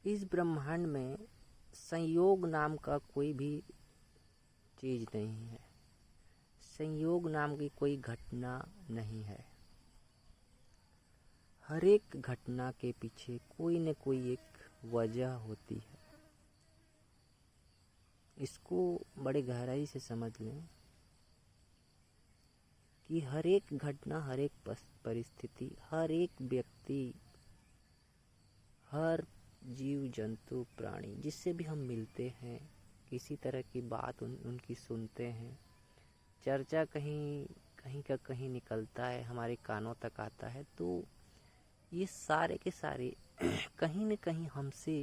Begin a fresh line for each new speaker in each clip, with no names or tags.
इस ब्रह्मांड में संयोग नाम का कोई भी चीज नहीं है। संयोग नाम की कोई घटना नहीं है। हर एक घटना के पीछे कोई न कोई एक वजह होती है। इसको बड़े गहराई से समझ लें कि हर एक घटना, हर एक परिस्थिति, हर एक व्यक्ति, हर जीव जंतु प्राणी जिससे भी हम मिलते हैं, किसी तरह की बात उनकी सुनते हैं, चर्चा कहीं कहीं का कहीं निकलता है, हमारे कानों तक आता है, तो ये सारे के सारे कहीं न कहीं हमसे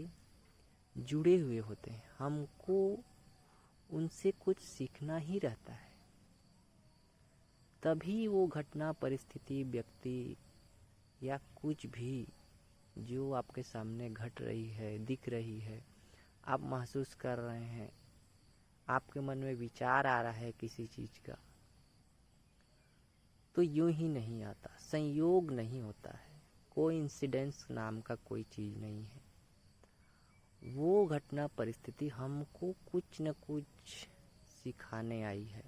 जुड़े हुए होते हैं। हमको उनसे कुछ सीखना ही रहता है। तभी वो घटना, परिस्थिति, व्यक्ति या कुछ भी जो आपके सामने घट रही है, दिख रही है, आप महसूस कर रहे हैं, आपके मन में विचार आ रहा है किसी चीज का, तो यूं ही नहीं आता। संयोग नहीं होता है। कोइंसिडेंस नाम का कोई चीज नहीं है। वो घटना, परिस्थिति हमको कुछ न कुछ सिखाने आई है,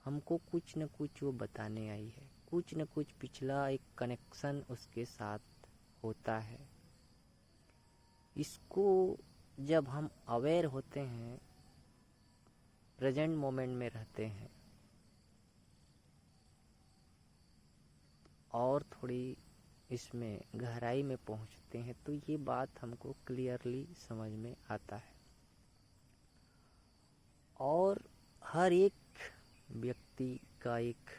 हमको कुछ न कुछ वो बताने आई है, कुछ न कुछ पिछला एक कनेक्शन उसके साथ होता है। इसको जब हम अवेयर होते हैं, प्रेजेंट मोमेंट में रहते हैं और थोड़ी इसमें गहराई में पहुंचते हैं, तो ये बात हमको क्लियरली समझ में आता है। और हर एक व्यक्ति का एक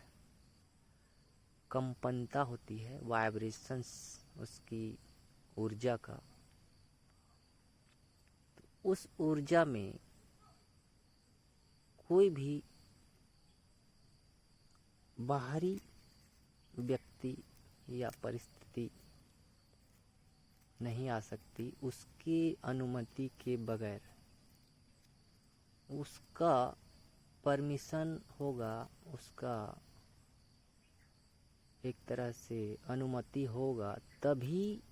कंपनता होती है, वाइब्रेशंस उसकी ऊर्जा का। तो उस ऊर्जा में कोई भी बाहरी व्यक्ति या परिस्थिति नहीं आ सकती उसकी अनुमति के बगैर। उसका परमिशन होगा, उसका एक तरह से अनुमति होगा, तभी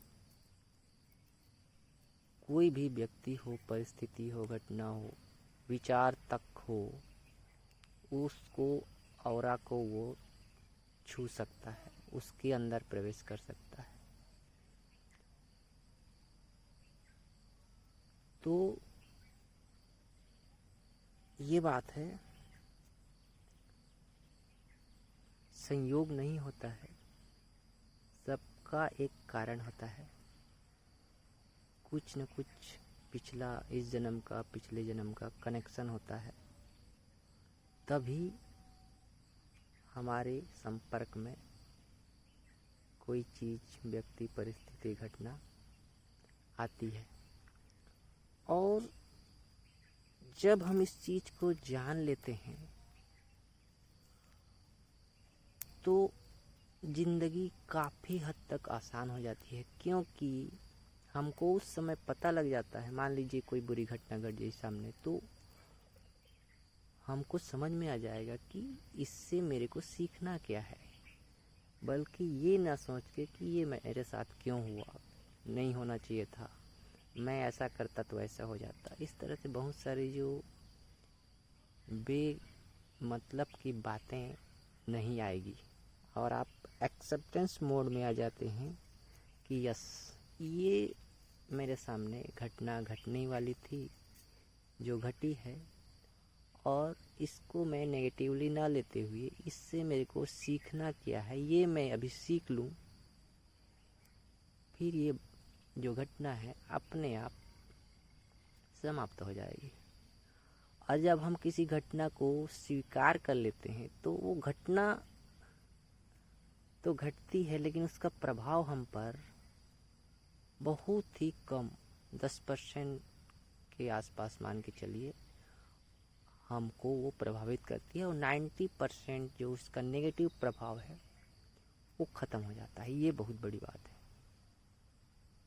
कोई भी व्यक्ति हो, परिस्थिति हो, घटना हो, विचार तक हो, उसको ऑरा को वो छू सकता है, उसके अंदर प्रवेश कर सकता है। तो ये बात है, संयोग नहीं होता है, सबका एक कारण होता है। कुछ न कुछ पिछला, इस जन्म का, पिछले जन्म का कनेक्शन होता है, तभी हमारे संपर्क में कोई चीज, व्यक्ति, परिस्थिति, घटना आती है। और जब हम इस चीज को जान लेते हैं तो जिंदगी काफी हद तक आसान हो जाती है, क्योंकि हमको उस समय पता लग जाता है। मान लीजिए कोई बुरी घटना घट जाए सामने, तो हमको समझ में आ जाएगा कि इससे मेरे को सीखना क्या है, बल्कि ये ना सोच के कि ये मेरे साथ क्यों हुआ, नहीं होना चाहिए था, मैं ऐसा करता तो ऐसा हो जाता। इस तरह से बहुत सारी जो मतलब की बातें नहीं आएगी और आप एक्सेप्टेंस मोड में आ जाते हैं कि यस, ये मेरे सामने घटना घटने वाली थी, जो घटी है, और इसको मैं नेगेटिवली ना लेते हुए इससे मेरे को सीखना क्या है, ये मैं अभी सीख लूँ, फिर ये जो घटना है अपने आप समाप्त हो जाएगी। और जब हम किसी घटना को स्वीकार कर लेते हैं तो वो घटना तो घटती है, लेकिन उसका प्रभाव हम पर बहुत ही कम, 10% के आसपास मान के चलिए, हमको वो प्रभावित करती है। और 90% जो उसका नेगेटिव प्रभाव है वो ख़त्म हो जाता है। ये बहुत बड़ी बात है।